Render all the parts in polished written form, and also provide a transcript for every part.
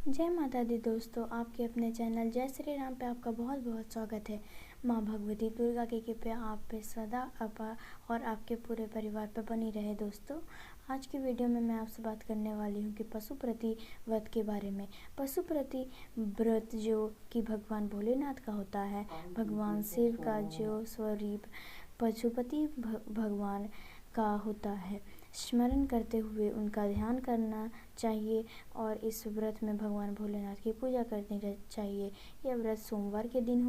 जय माता दी दोस्तों, आपके अपने चैनल जय श्री राम पे आपका बहुत बहुत स्वागत है। माँ भगवती दुर्गा की कृपया आप पे सदा अपा और आपके पूरे परिवार पे बनी रहे। दोस्तों, आज की वीडियो में मैं आपसे बात करने वाली हूँ कि पशुप्रति व्रत के बारे में। पशुप्रति व्रत जो कि भगवान भोलेनाथ का होता है, भगवान शिव का जो स्वरूप पशुपति भगवान का होता है, स्मरण करते हुए उनका ध्यान करना चाहिए और इस व्रत में भगवान भोलेनाथ की पूजा करनी चाहिए। यह व्रत सोमवार के दिन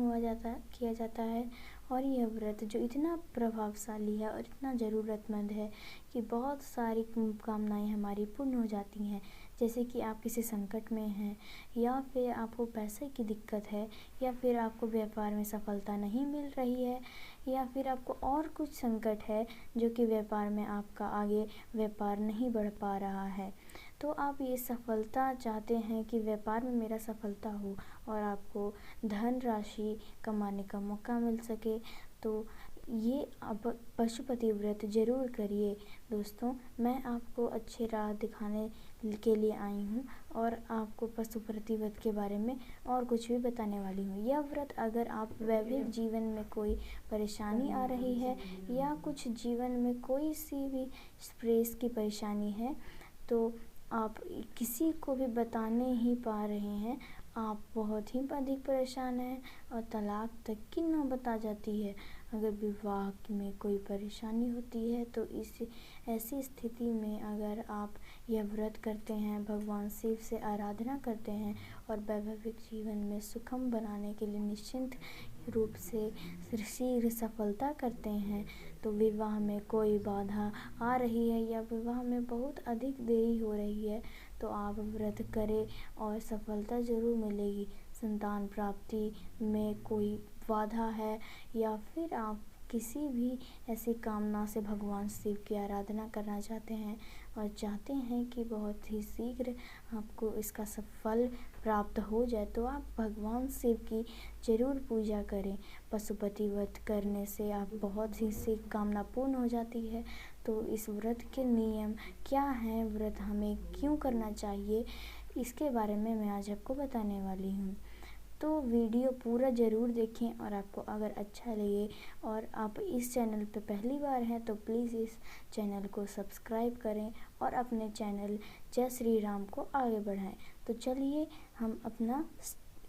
किया जाता है और यह व्रत जो इतना प्रभावशाली है और इतना ज़रूरतमंद है कि बहुत सारी कामनाएं हमारी पूर्ण हो जाती हैं। जैसे कि आप किसी संकट में हैं, या फिर आपको पैसे की दिक्कत है, या फिर आपको व्यापार में सफलता नहीं मिल रही है, या फिर आपको और कुछ संकट है जो कि व्यापार में आपका आगे व्यापार नहीं बढ़ पा रहा है, तो आप ये सफलता चाहते हैं कि व्यापार में मेरा सफलता हो और आपको धन राशि कमाने का मौका मिल सके, तो ये आप पशुपति व्रत जरूर करिए। दोस्तों, मैं आपको अच्छे राह दिखाने के लिए आई हूँ और आपको पशुपति व्रत के बारे में और कुछ भी बताने वाली हूँ। यह व्रत अगर आप वैवाहिक जीवन में कोई परेशानी आ रही है या कुछ जीवन में कोई सी भी स्ट्रेस की परेशानी है, तो आप किसी को भी बता नहीं पा रहे हैं, आप बहुत ही अधिक परेशान हैं और तलाक तक की नौबत आ जाती है। अगर विवाह में कोई परेशानी होती है तो ऐसी स्थिति में अगर आप यह व्रत करते हैं, भगवान शिव से आराधना करते हैं और वैवाहिक जीवन में सुखम बनाने के लिए निश्चिंत रूप से शीघ्र सफलता करते हैं, तो विवाह में कोई बाधा आ रही है या विवाह में बहुत अधिक देरी हो रही है, तो आप व्रत करें और सफलता ज़रूर मिलेगी। संतान प्राप्ति में कोई बाधा है या फिर आप किसी भी ऐसी कामना से भगवान शिव की आराधना करना चाहते हैं और चाहते हैं कि बहुत ही शीघ्र आपको इसका सफल प्राप्त हो जाए, तो आप भगवान शिव की ज़रूर पूजा करें। पशुपति व्रत करने से आप बहुत ही शीघ्र कामना पूर्ण हो जाती है। तो इस व्रत के नियम क्या हैं, व्रत हमें क्यों करना चाहिए, इसके बारे में मैं आज आपको बताने वाली हूँ। तो वीडियो पूरा ज़रूर देखें और आपको अगर अच्छा लगे और आप इस चैनल पे पहली बार हैं तो प्लीज़ इस चैनल को सब्सक्राइब करें और अपने चैनल जय श्री राम को आगे बढ़ाएं। तो चलिए हम अपना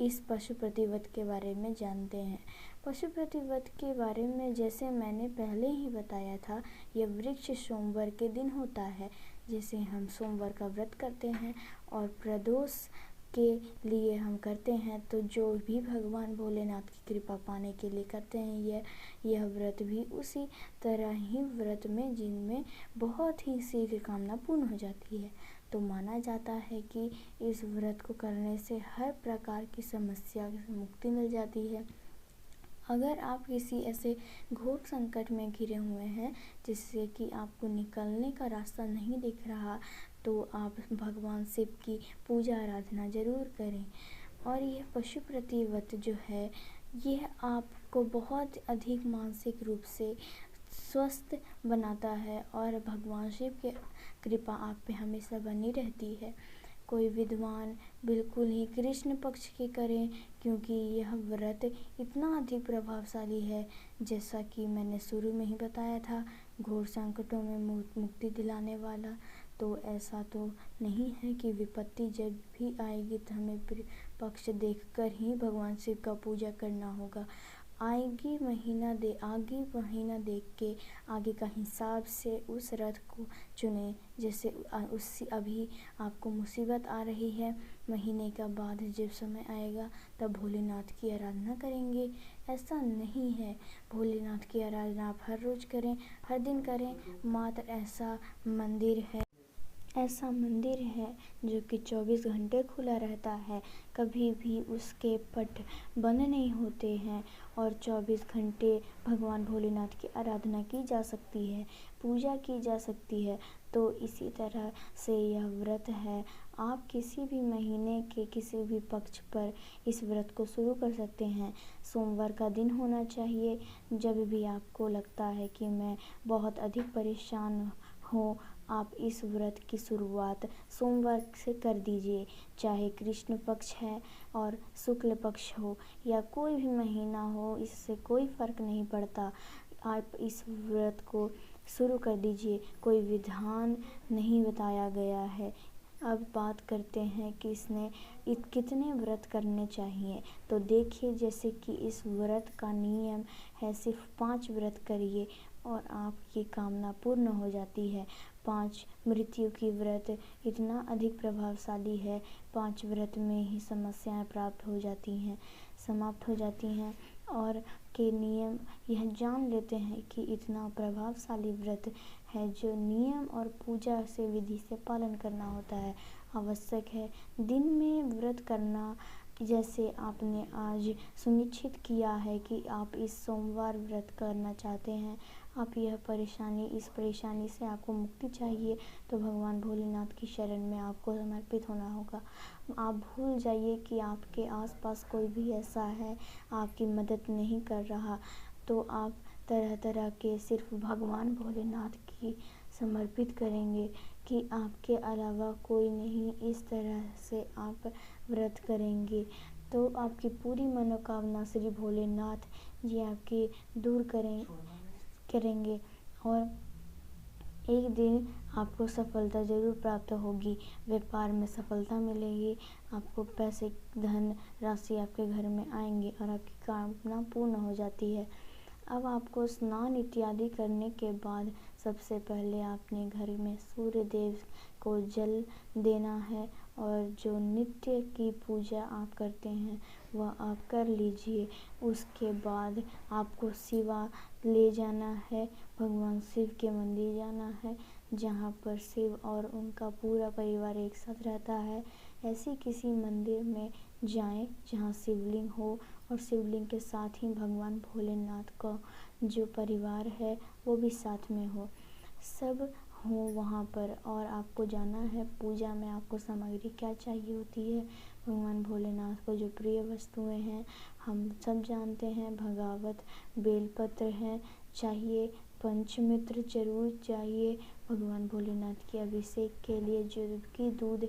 इस पशुपति व्रत के बारे में जानते हैं। पशुपति व्रत के बारे में जैसे मैंने पहले ही बताया था, यह वृक्ष सोमवार के दिन होता है। जैसे हम सोमवार का व्रत करते हैं और प्रदोष के लिए हम करते हैं, तो जो भी भगवान भोलेनाथ की कृपा पाने के लिए करते हैं, यह व्रत भी उसी तरह ही व्रत में जिनमें बहुत ही शीघ्र कामना पूर्ण हो जाती है। तो माना जाता है कि इस व्रत को करने से हर प्रकार की समस्या से मुक्ति मिल जाती है। अगर आप किसी ऐसे घोर संकट में घिरे हुए हैं जिससे कि आपको निकलने का रास्ता नहीं दिख रहा, तो आप भगवान शिव की पूजा आराधना ज़रूर करें। और यह पशुपति व्रत जो है, यह आपको बहुत अधिक मानसिक रूप से स्वस्थ बनाता है और भगवान शिव की कृपा आप पे हमेशा बनी रहती है। कोई विद्वान बिल्कुल ही कृष्ण पक्ष की करें, क्योंकि यह व्रत इतना अधिक प्रभावशाली है। जैसा कि मैंने शुरू में ही बताया था, घोर संकटों में मुक्ति दिलाने वाला। तो ऐसा तो नहीं है कि विपत्ति जब भी आएगी तो हमें पक्ष देखकर ही भगवान शिव का पूजा करना होगा। आगे महीना देख के आगे का हिसाब से उस रथ को चुने। जैसे उससे अभी आपको मुसीबत आ रही है, महीने का बाद जब समय आएगा तब भोलेनाथ की आराधना करेंगे, ऐसा नहीं है। भोलेनाथ की आराधना आप हर रोज़ करें, हर दिन करें। मात्र ऐसा मंदिर है जो कि 24 घंटे खुला रहता है, कभी भी उसके पट बंद नहीं होते हैं और 24 घंटे भगवान भोलेनाथ की आराधना की जा सकती है, पूजा की जा सकती है। तो इसी तरह से यह व्रत है। आप किसी भी महीने के किसी भी पक्ष पर इस व्रत को शुरू कर सकते हैं। सोमवार का दिन होना चाहिए। जब भी आपको लगता है कि मैं बहुत अधिक परेशान हूँ आप इस व्रत की शुरुआत सोमवार से कर दीजिए। चाहे कृष्ण पक्ष है और शुक्ल पक्ष हो या कोई भी महीना हो, इससे कोई फ़र्क नहीं पड़ता। आप इस व्रत को शुरू कर दीजिए। कोई विधान नहीं बताया गया है। अब बात करते हैं कि इसने कितने व्रत करने चाहिए। तो देखिए, जैसे कि इस व्रत का नियम है सिर्फ 5 व्रत करिए और आपकी कामना पूर्ण हो जाती है। 5 मृत्यु की व्रत इतना अधिक प्रभावशाली है, 5 व्रत में ही समस्याएं प्राप्त हो जाती हैं, समाप्त हो जाती हैं। और के नियम यह जान लेते हैं कि इतना प्रभावशाली व्रत है जो नियम और पूजा से विधि से पालन करना होता है, आवश्यक है। दिन में व्रत करना, जैसे आपने आज सुनिश्चित किया है कि आप इस सोमवार व्रत करना चाहते हैं, आप इस परेशानी से आपको मुक्ति चाहिए, तो भगवान भोलेनाथ की शरण में आपको समर्पित होना होगा। आप भूल जाइए कि आपके आसपास कोई भी ऐसा है आपकी मदद नहीं कर रहा, तो आप तरह तरह के सिर्फ भगवान भोलेनाथ की समर्पित करेंगे कि आपके अलावा कोई नहीं। इस तरह से आप व्रत करेंगे तो आपकी पूरी मनोकामना श्री भोलेनाथ जी आपकी दूर करेंगे और एक दिन आपको सफलता ज़रूर प्राप्त होगी। व्यापार में सफलता मिलेगी, आपको पैसे, धन राशि आपके घर में आएंगे और आपकी कामना पूर्ण हो जाती है। अब आपको स्नान इत्यादि करने के बाद सबसे पहले आपने घर में सूर्य देव को जल देना है और जो नित्य की पूजा आप करते हैं वह आप कर लीजिए। उसके बाद आपको शिवा ले जाना है, भगवान शिव के मंदिर जाना है, जहाँ पर शिव और उनका पूरा परिवार एक साथ रहता है। ऐसे किसी मंदिर में जाएं जहाँ शिवलिंग हो और शिवलिंग के साथ ही भगवान भोलेनाथ का जो परिवार है वो भी साथ में हो, सब हो वहाँ पर। और आपको जाना है पूजा में आपको सामग्री क्या चाहिए होती है। भगवान भोलेनाथ को जो प्रिय वस्तुएं हैं हम सब जानते हैं, भगावत, बेलपत्र हैं चाहिए, पंचमित्र जरूर चाहिए। भगवान भोलेनाथ के अभिषेक के लिए जो कि दूध,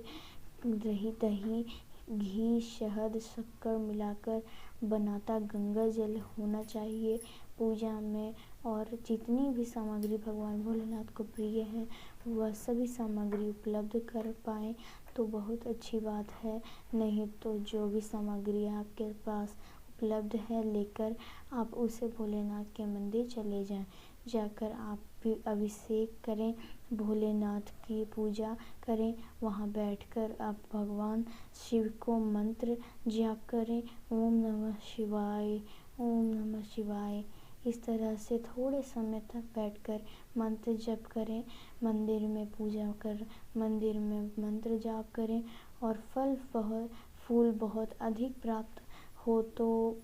दही, घी, शहद, शक्कर मिलाकर बनाता गंगा जल होना चाहिए पूजा में। और जितनी भी सामग्री भगवान भोलेनाथ को प्रिय है वह सभी सामग्री उपलब्ध कर पाएँ तो बहुत अच्छी बात है। नहीं तो जो भी सामग्री आपके पास उपलब्ध है लेकर आप उसे भोलेनाथ के मंदिर चले जाएं। जाकर आप भी अभिषेक करें, भोलेनाथ की पूजा करें। वहाँ बैठकर आप भगवान शिव को मंत्र जाप करें, ओम नमः शिवाय, ओम नमः शिवाय। इस तरह से थोड़े समय तक बैठकर मंत्र जप करें, मंदिर में पूजा कर, मंदिर में मंत्र जाप करें। और फूल बहुत अधिक प्राप्त हो तो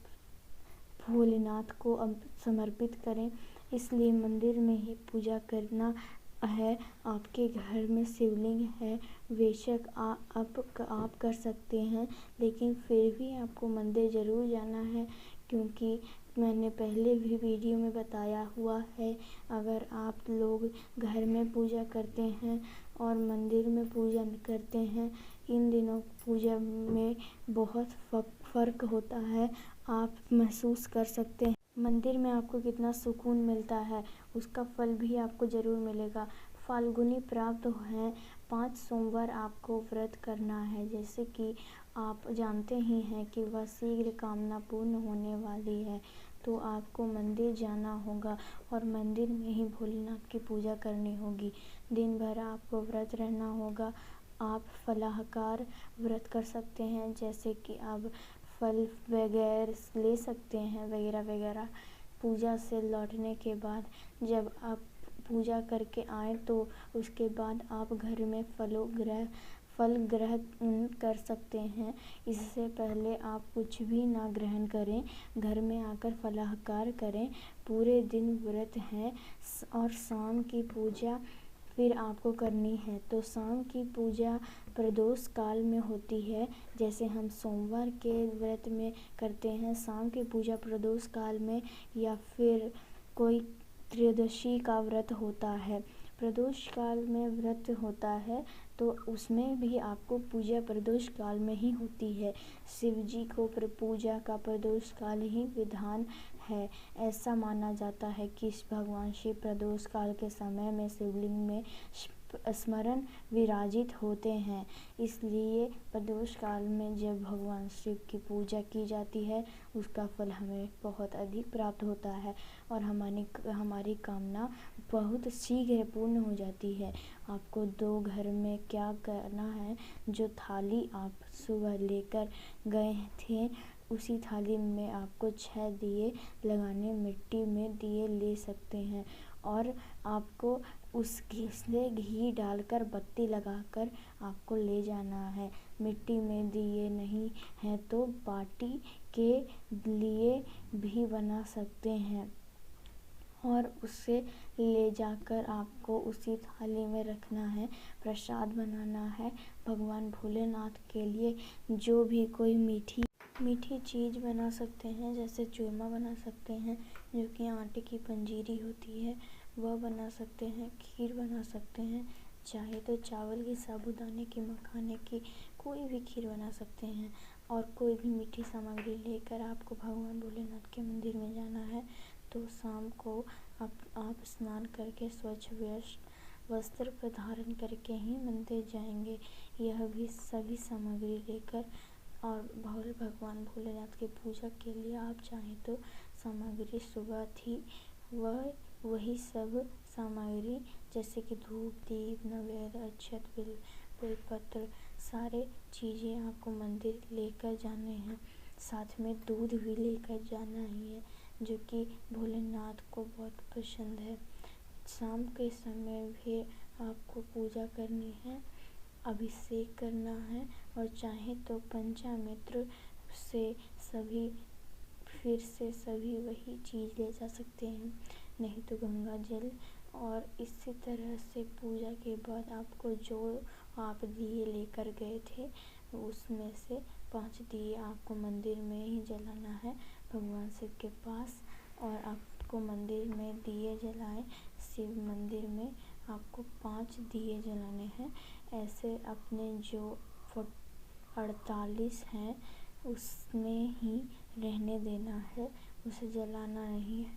भोलेनाथ को समर्पित करें, इसलिए मंदिर में ही पूजा करना है। आपके घर में शिवलिंग है, बेशक आप कर सकते हैं, लेकिन फिर भी आपको मंदिर ज़रूर जाना है, क्योंकि मैंने पहले भी वीडियो में बताया हुआ है, अगर आप लोग घर में पूजा करते हैं और मंदिर में पूजा करते हैं, इन दिनों पूजा में बहुत फ़र्क होता है। आप महसूस कर सकते हैं मंदिर में आपको कितना सुकून मिलता है, उसका फल भी आपको ज़रूर मिलेगा। फाल्गुनी प्राप्त हैं, 5 सोमवार आपको व्रत करना है। जैसे कि आप जानते ही हैं कि वह शीघ्र कामना पूर्ण होने वाली है, तो आपको मंदिर जाना होगा और मंदिर में ही भोलेनाथ की पूजा करनी होगी। दिन भर आपको व्रत रहना होगा। आप फलाहार व्रत कर सकते हैं, जैसे कि आप फल वगैरह ले सकते हैं वगैरह वगैरह। पूजा से लौटने के बाद जब आप पूजा करके आए तो उसके बाद आप घर में फल ग्रहण कर सकते हैं। इससे पहले आप कुछ भी ना ग्रहण करें, घर में आकर फलाहार करें। पूरे दिन व्रत है और शाम की पूजा फिर आपको करनी है। तो शाम की पूजा प्रदोष काल में होती है, जैसे हम सोमवार के व्रत में करते हैं शाम की पूजा प्रदोष काल में, या फिर कोई त्रयोदशी का व्रत होता है प्रदोष काल में व्रत होता है तो उसमें भी आपको पूजा प्रदोष काल में ही होती है। शिव जी को पूजा का प्रदोष काल ही विधान है। ऐसा माना जाता है कि भगवान शिव प्रदोष काल के समय में शिवलिंग में स्मरण विराजित होते हैं। इसलिए प्रदोष काल में जब भगवान शिव की पूजा की जाती है उसका फल हमें बहुत अधिक प्राप्त होता है और हमारी कामना बहुत शीघ्र पूर्ण हो जाती है। आपको 2 घर में क्या करना है, जो थाली आप सुबह लेकर गए थे उसी थाली में आपको 6 दिए लगाने, मिट्टी में दिए ले सकते हैं और आपको उसमें घी डालकर बत्ती लगाकर आपको ले जाना है। मिट्टी में दिए नहीं हैं तो बाटी के लिए भी बना सकते हैं और उसे ले जाकर आपको उसी थाली में रखना है। प्रसाद बनाना है भगवान भोलेनाथ के लिए। जो भी कोई मीठी चीज़ बना सकते हैं, जैसे चूरमा बना सकते हैं जो कि आटे की पंजीरी होती है वह बना सकते हैं, खीर बना सकते हैं, चाहे तो चावल की, साबूदाने की, मखाने की, कोई भी खीर बना सकते हैं। और कोई भी मीठी सामग्री लेकर आपको भगवान भोलेनाथ के मंदिर में जाना है तो शाम को आप स्नान करके स्वच्छ वस्त्र धारण करके ही मंदिर जाएंगे। यह भी सभी सामग्री लेकर और भगवान भोलेनाथ की पूजा के लिए आप चाहें तो सामग्री सुबह थी वही सब सामग्री जैसे कि धूप, दीप, नवेद, अक्षत, बेलपत्र सारे चीज़ें आपको मंदिर लेकर जाने हैं। साथ में दूध भी लेकर जाना ही है जो कि भोलेनाथ को बहुत पसंद है। शाम के समय भी आपको पूजा करनी है, अभिषेक करना है और चाहे तो पंचामृत से फिर से सभी वही चीज़ ले जा सकते हैं, नहीं तो गंगा जल। और इसी तरह से पूजा के बाद आपको जो आप दिए लेकर गए थे उसमें से 5 दिए आपको मंदिर में ही जलाना है भगवान शिव के पास। और आपको मंदिर में दिए जलाएं, शिव मंदिर में आपको 5 दिए जलाने हैं। ऐसे अपने जो 48 हैं उसमें ही रहने देना है, उसे जलाना नहीं है।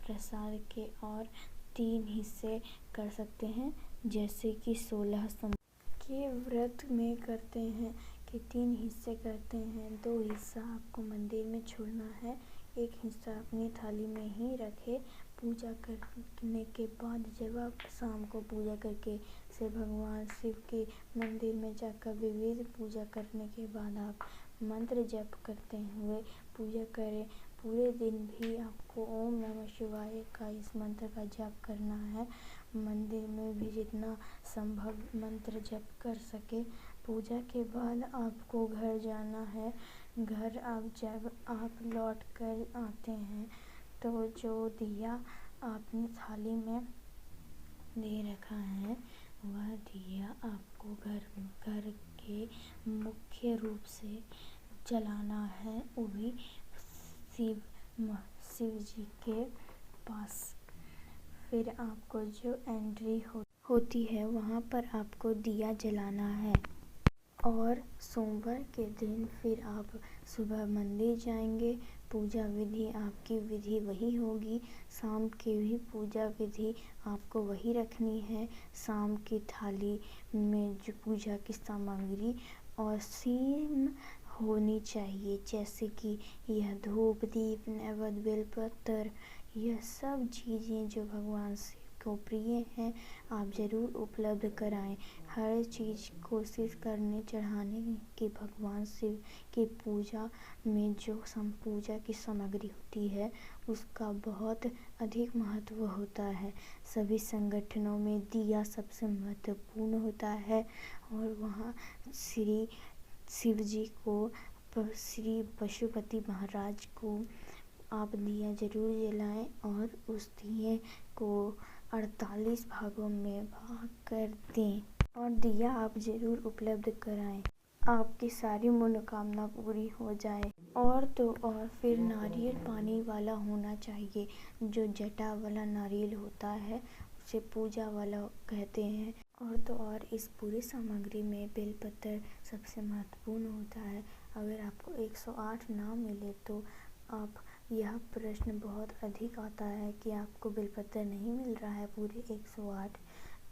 प्रसाद के और 3 हिस्से कर सकते हैं, जैसे कि 16 के व्रत में करते हैं कि 3 हिस्से करते हैं। 2 हिस्सा आपको मंदिर में छोड़ना है, 1 हिस्सा अपनी थाली में ही रखे। पूजा करने के बाद जब आप शाम को पूजा करके से भगवान शिव के मंदिर में जाकर विविध पूजा करने के बाद आप मंत्र जप करते हुए पूजा करें। पूरे दिन भी आपको ओम नमः शिवाय का इस मंत्र का जप करना है। मंदिर में भी जितना संभव मंत्र जप कर सके। पूजा के बाद आपको घर जाना है। घर जब आप लौट कर आते हैं तो जो दिया आपने थाली में दे रखा है वह दिया आपको घर के मुख्य रूप से जलाना है, वो भी शिव जी के पास। फिर आपको जो एंट्री होती है वहाँ पर आपको दिया जलाना है। और सोमवार के दिन फिर आप सुबह मंदिर जाएंगे। पूजा विधि आपकी विधि वही होगी, शाम की भी पूजा विधि आपको वही रखनी है। शाम की थाली में जो पूजा की सामग्री और सेम होनी चाहिए, जैसे कि यह धूप, दीप, नैवेद्य, बेलपत्र, यह सब चीज़ें जो भगवान शिव को प्रिय हैं आप ज़रूर उपलब्ध कराएं। हर चीज़ कोशिश करने चढ़ाने की भगवान शिव की पूजा में जो पूजा की सामग्री होती है उसका बहुत अधिक महत्व होता है। सभी संगठनों में दिया सबसे महत्वपूर्ण होता है और वहाँ श्री शिव जी को, श्री पशुपति महाराज को आप दिया जरूर जलाएं और उस दिए को 48 भागों में भाग कर दें और दिया आप जरूर उपलब्ध कराएं। आपकी सारी मनोकामना पूरी हो जाए। और तो और फिर नारियल पानी वाला होना चाहिए, जो जटा वाला नारियल होता है से पूजा वाला कहते हैं। और तो और इस पूरी सामग्री में बेलपत्र सबसे महत्वपूर्ण होता है। अगर आपको 108 ना मिले तो आप यह प्रश्न बहुत अधिक आता है कि आपको बेलपत्र नहीं मिल रहा है पूरे 108।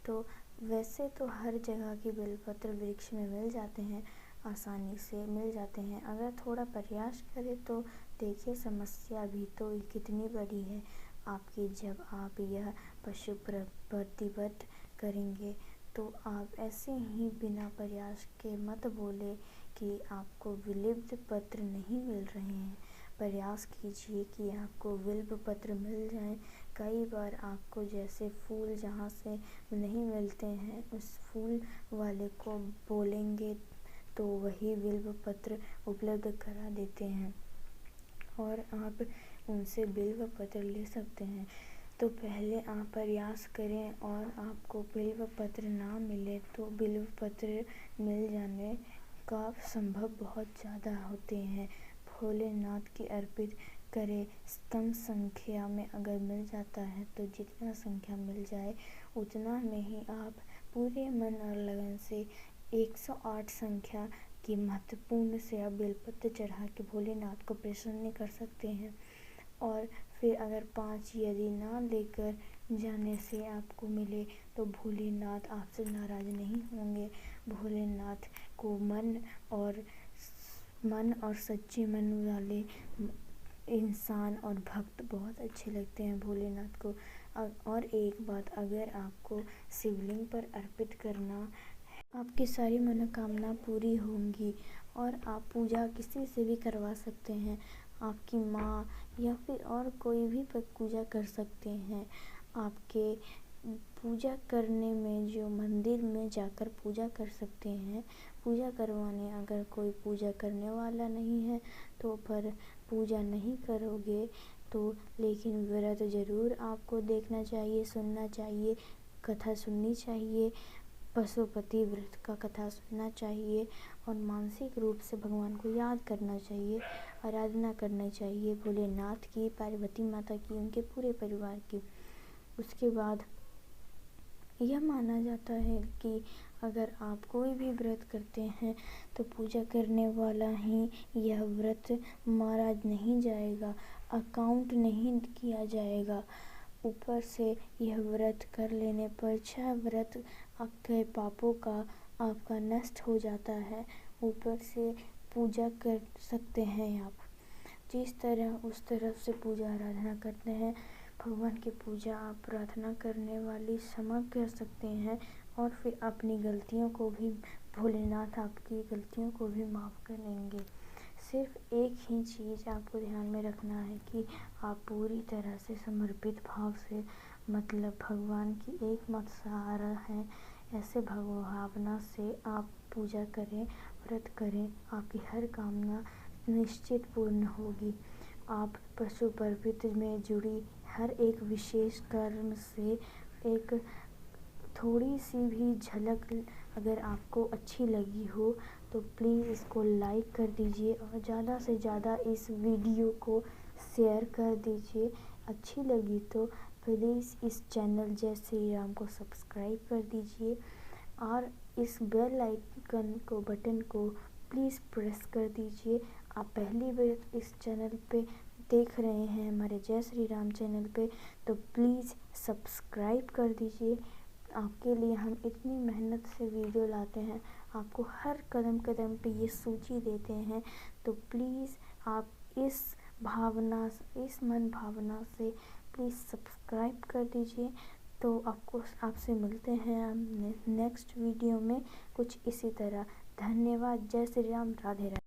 तो वैसे तो हर जगह की बेलपत्र वृक्ष में मिल जाते हैं, आसानी से मिल जाते हैं। अगर थोड़ा प्रयास करें तो देखिए समस्या भी तो कितनी बड़ी है आपकी। जब आप यह पशु प्रतिव्रत करेंगे तो आप ऐसे ही बिना प्रयास के मत बोले कि आपको बिल्व पत्र नहीं मिल रहे हैं। प्रयास कीजिए कि आपको बिल्व पत्र मिल जाए। कई बार आपको जैसे फूल जहाँ से नहीं मिलते हैं उस फूल वाले को बोलेंगे तो वही बिल्व पत्र उपलब्ध करा देते हैं और आप उनसे बिल्व पत्र ले सकते हैं। तो पहले आप प्रयास करें और आपको बिल्व पत्र ना मिले तो बिल्व पत्र मिल जाने का संभव बहुत ज़्यादा होते हैं। भोलेनाथ की अर्पित करें। कम संख्या में अगर मिल जाता है तो जितना संख्या मिल जाए उतना में ही आप पूरे मन और लगन से 108 संख्या की महत्वपूर्ण से आप बेलपत्र चढ़ा के भोलेनाथ को प्रसन्न कर सकते हैं। और फिर अगर 5 यदि ना लेकर जाने से आपको मिले तो भोलेनाथ आपसे नाराज़ नहीं होंगे। भोलेनाथ को मन और सच्चे मन वाले इंसान और भक्त बहुत अच्छे लगते हैं भोलेनाथ को। और एक बात, अगर आपको शिवलिंग पर अर्पित करना आपकी सारी मनोकामना पूरी होंगी और आप पूजा किसी से भी करवा सकते हैं। आपकी माँ या फिर और कोई भी पूजा कर सकते हैं। आपके पूजा करने में जो मंदिर में जाकर पूजा कर सकते हैं। पूजा करवाने अगर कोई पूजा करने वाला नहीं है तो पर पूजा नहीं करोगे तो लेकिन व्रत ज़रूर आपको देखना चाहिए, सुनना चाहिए, कथा सुननी चाहिए। पशुपति व्रत का कथा सुनना चाहिए और मानसिक रूप से भगवान को याद करना चाहिए, आराधना करना चाहिए भोलेनाथ की, पार्वती माता की, उनके पूरे परिवार की। उसके बाद यह माना जाता है कि अगर आप कोई भी व्रत करते हैं तो पूजा करने वाला ही यह व्रत मारा नहीं जाएगा, अकाउंट नहीं किया जाएगा। ऊपर से यह व्रत कर लेने पर 6 व्रत आपके पापों का आपका नष्ट हो जाता है। ऊपर से पूजा कर सकते हैं आप जिस तरह उस तरफ से पूजा आराधना करते हैं। भगवान की पूजा आप प्रार्थना करने वाली क्षमा कर सकते हैं और फिर अपनी गलतियों को भी भोलेनाथ आपकी गलतियों को भी माफ़ करेंगे। सिर्फ एक ही चीज़ आपको ध्यान में रखना है कि आप पूरी तरह से समर्पित भाव से, मतलब भगवान की एकमात्र सहारा है, ऐसे भावना से आप पूजा करें, व्रत करें। आपकी हर कामना निश्चित पूर्ण होगी। आप पशु प्रवृत्ति में जुड़ी हर एक विशेष कर्म से एक थोड़ी सी भी झलक अगर आपको अच्छी लगी हो तो प्लीज़ इसको लाइक कर दीजिए और ज़्यादा से ज़्यादा इस वीडियो को शेयर कर दीजिए। अच्छी लगी तो प्लीज़ इस चैनल जय श्री राम को सब्सक्राइब कर दीजिए और इस बेल आइकन को बटन को प्लीज़ प्रेस कर दीजिए। आप पहली बार इस चैनल पे देख रहे हैं हमारे जय श्री राम चैनल पे तो प्लीज़ सब्सक्राइब कर दीजिए। आपके लिए हम इतनी मेहनत से वीडियो लाते हैं, आपको हर कदम कदम पे ये सूची देते हैं, तो प्लीज़ आप इस मन भावना से प्लीज़ सब्सक्राइब कर दीजिए। तो आपसे मिलते हैं हम नेक्स्ट वीडियो में कुछ इसी तरह। धन्यवाद। जय श्री राम। राधे राधे।